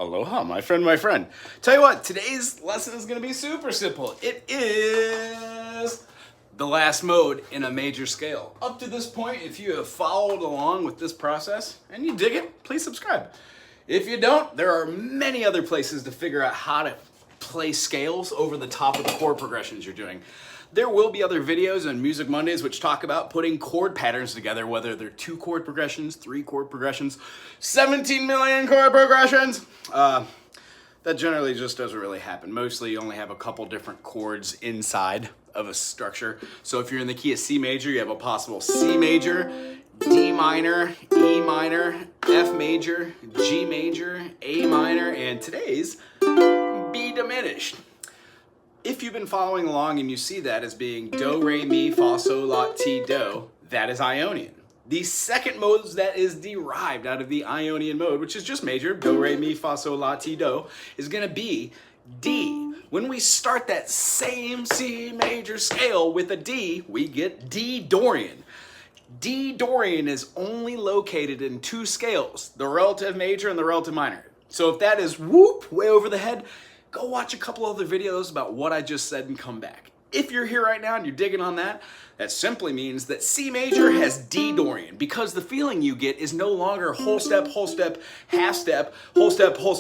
Aloha, my friend. Tell you what, today's lesson is going to be super simple. It is the last mode in a major scale. Up to this point, if you have followed along with this process and you dig it, please subscribe. If you don't, there are many other places to figure out how to play scales over the top of the chord progressions you're doing. There will be other videos on Music Mondays which talk about putting chord patterns together, whether they're 2 chord progressions, 3 chord progressions, 17 million chord progressions. That generally just doesn't really happen. Mostly you only have a couple different chords inside of a structure. So if you're in the key of C major, you have a possible C major, D minor, E minor, F major, G major, A minor, and today's B diminished. If you've been following along and you see that as being do, re, mi, fa, sol, la, ti, do, that is Ionian. The second mode that is derived out of the Ionian mode, which is just major, do, re, mi, fa, sol, la, ti, do, is going to be D. When we start that same C major scale with a D, we get D Dorian. D Dorian is only located in 2 scales, the relative major and the relative minor. So if that is whoop, way over the head, go watch a couple other videos about what I just said and come back. If you're here right now and you're digging on that, that simply means that C major has D Dorian, because the feeling you get is no longer whole step, half step, whole step, whole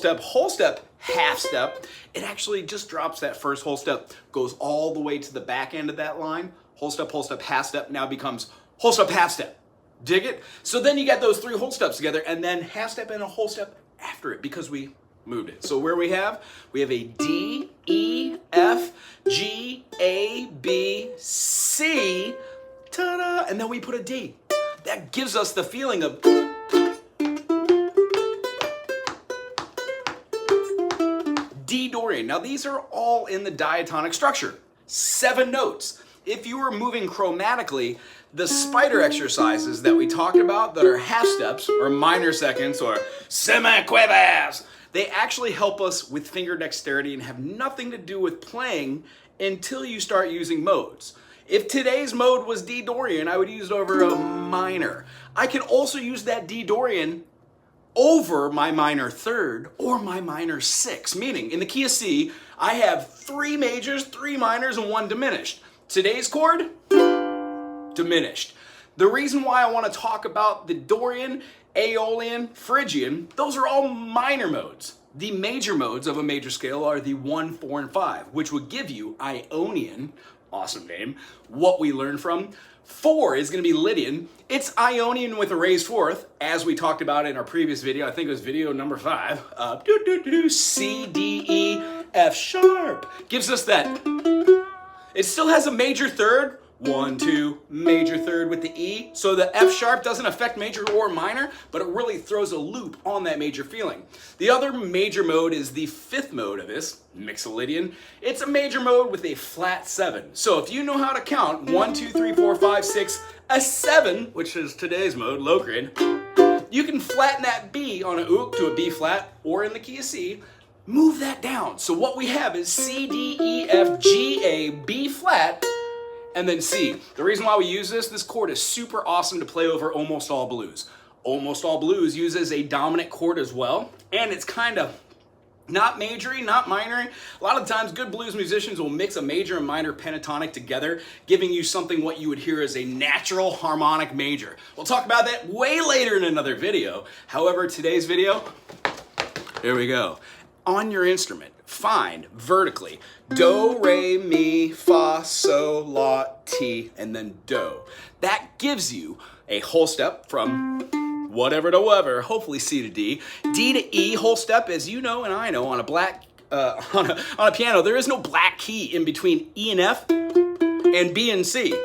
step, half step. It actually just drops that first whole step, goes all the way to the back end of that line. Whole step, half step now becomes whole step, half step. Dig it? So then you got those 3 whole steps together and then half step and a whole step after it because we moved it. So where we have a D, E, F, G, A, B, C, ta-da, and then we put a D. That gives us the feeling of D Dorian. Now these are all in the diatonic structure. 7 notes. If you were moving chromatically, the spider exercises that we talked about that are half steps or minor seconds or semiquavas, they actually help us with finger dexterity and have nothing to do with playing until you start using modes. If today's mode was D Dorian, I would use it over a minor. I could also use that D Dorian over my minor third or my minor 6, meaning in the key of C, I have 3 majors, 3 minors, and 1 diminished. Today's chord, diminished. The reason why I want to talk about the Dorian, Aeolian, Phrygian, those are all minor modes. The major modes of a major scale are the 1, 4, and 5, which would give you Ionian, awesome name, what we learned from. 4 is going to be Lydian. It's Ionian with a raised 4th, as we talked about in our previous video. I think it was video number 5. C, D, E, F sharp. Gives us that. It still has a major third, 1, 2, major third with the E. So the F sharp doesn't affect major or minor, but it really throws a loop on that major feeling. The other major mode is the 5th mode of this, Mixolydian. It's a major mode with a flat 7. So if you know how to count 1, 2, 3, 4, 5, 6, a 7, which is today's mode, Locrian, you can flatten that B on an ook to a B flat or in the key of C. Move that down. So what we have is C, D, E, F, G, A, B flat, and then C. The reason why we use this chord is super awesome to play over almost all blues. Almost all blues uses a dominant chord as well, and it's kind of not majory, not minory. A lot of times good blues musicians will mix a major and minor pentatonic together, giving you something what you would hear as a natural harmonic major. We'll talk about that way later in another video. However, today's video, here we go. On your instrument, find vertically do, re, mi, fa, sol, la, ti, and then do. That gives you a whole step from whatever to whatever, hopefully C to D. D to E, whole step, as you know and I know, on a piano, there is no black key in between E and F and B and C.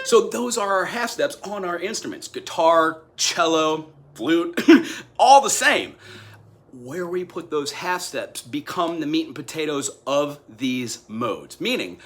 So those are our half steps on our instruments. Guitar, cello, flute, all the same. Where we put those half steps become the meat and potatoes of these modes. Meaning,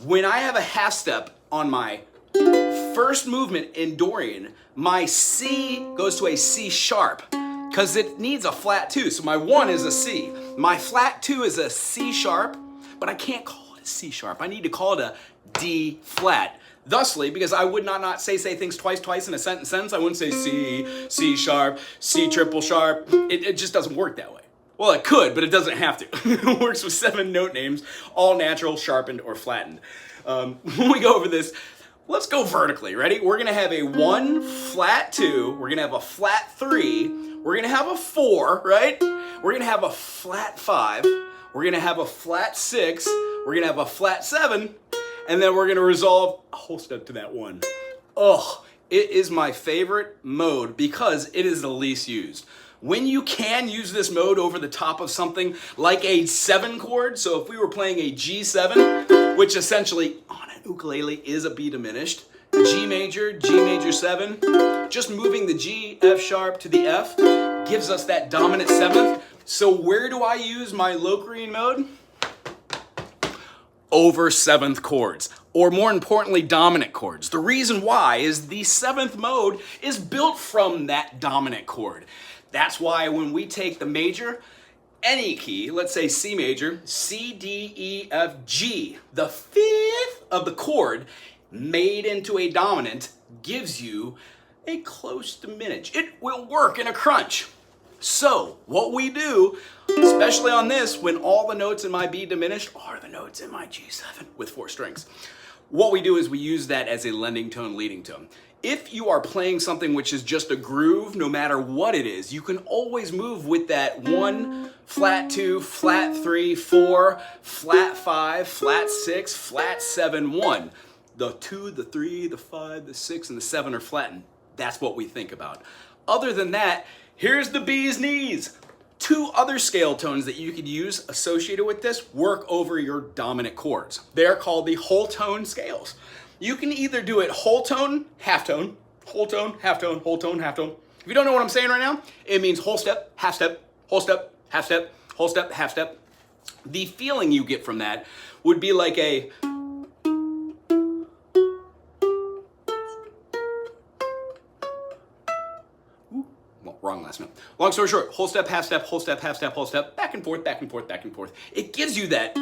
when I have a half step on my first movement in Dorian, my C goes to a C sharp because it needs a flat 2. So my 1 is a C. My flat 2 is a C sharp, but I can't call it a C sharp. I need to call it a D flat. Thusly, because I would not say things twice in a sentence, I wouldn't say C, C sharp, C triple sharp. It just doesn't work that way. Well, it could, but it doesn't have to. It works with 7 note names, all natural, sharpened, or flattened. When we go over this, let's go vertically. Ready? We're gonna have a 1, flat 2, we're gonna have a flat 3, we're gonna have a 4, right? We're gonna have a flat 5, we're gonna have a flat 6, we're gonna have a flat 7, and then we're gonna resolve a whole step to that 1. Oh, it is my favorite mode because it is the least used. When you can use this mode over the top of something like a 7 chord, so if we were playing a G7, which essentially on an ukulele is a B diminished, G major 7, just moving the G, F sharp to the F gives us that dominant 7th. So where do I use my Locrian mode? Over 7th chords, or more importantly, dominant chords. The reason why is the 7th mode is built from that dominant chord. That's why when we take the major, any key, let's say C major, C, D, E, F, G, the 5th of the chord made into a dominant gives you a close diminished. It will work in a crunch. So what we do, especially on this, when all the notes in my B diminished are the notes in my G7 with 4 strings, what we do is we use that as a lending tone, leading tone. If you are playing something which is just a groove, no matter what it is, you can always move with that 1, flat 2, flat 3, 4, flat 5, flat 6, flat 7, 1. The 2, the 3, the 5, the 6, and the 7 are flattened. That's what we think about. Other than that, here's the bee's knees. 2 other scale tones that you could use associated with this work over your dominant chords. They're called the whole tone scales. You can either do it whole tone, half tone, whole tone, half tone, whole tone, half tone. If you don't know what I'm saying right now, it means whole step, half step, whole step, half step, whole step, half step. The feeling you get from that would be like a wrong last note. Long story short, whole step, half step, whole step, half step, whole step, back and forth, back and forth, back and forth. It gives you that.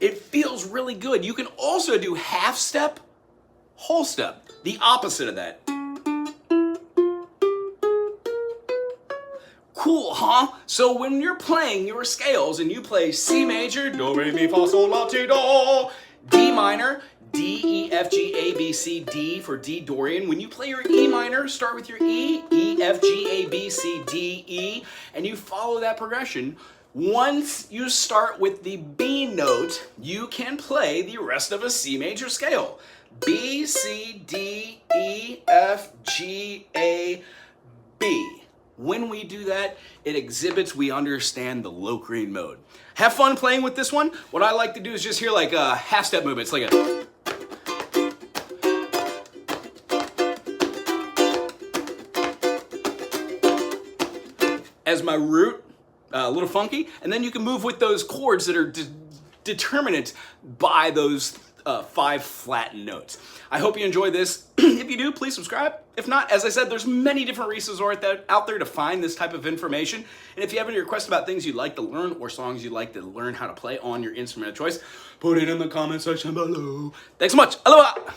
It feels really good. You can also do half step, whole step, the opposite of that. Cool, huh? So when you're playing your scales and you play C major, do, re, mi, fa, sol, la, ti, do, D minor, D, E, F, G, A, B, C, D for D Dorian. When you play your E minor, start with your E, E, F, G, A, B, C, D, E, and you follow that progression. Once you start with the B note, you can play the rest of a C major scale. B, C, D, E, F, G, A, B. When we do that, it exhibits we understand the Locrian mode. Have fun playing with this one. What I like to do is just hear like a half step movement. It's like a as my root, a little funky, and then you can move with those chords that are determinate by those 5 flattened notes. I hope you enjoyed this. If you do, please subscribe. If not, as I said, there's many different resources out there to find this type of information. And if you have any requests about things you'd like to learn or songs you'd like to learn how to play on your instrument of choice, put it in the comment section below. Thanks so much. Aloha!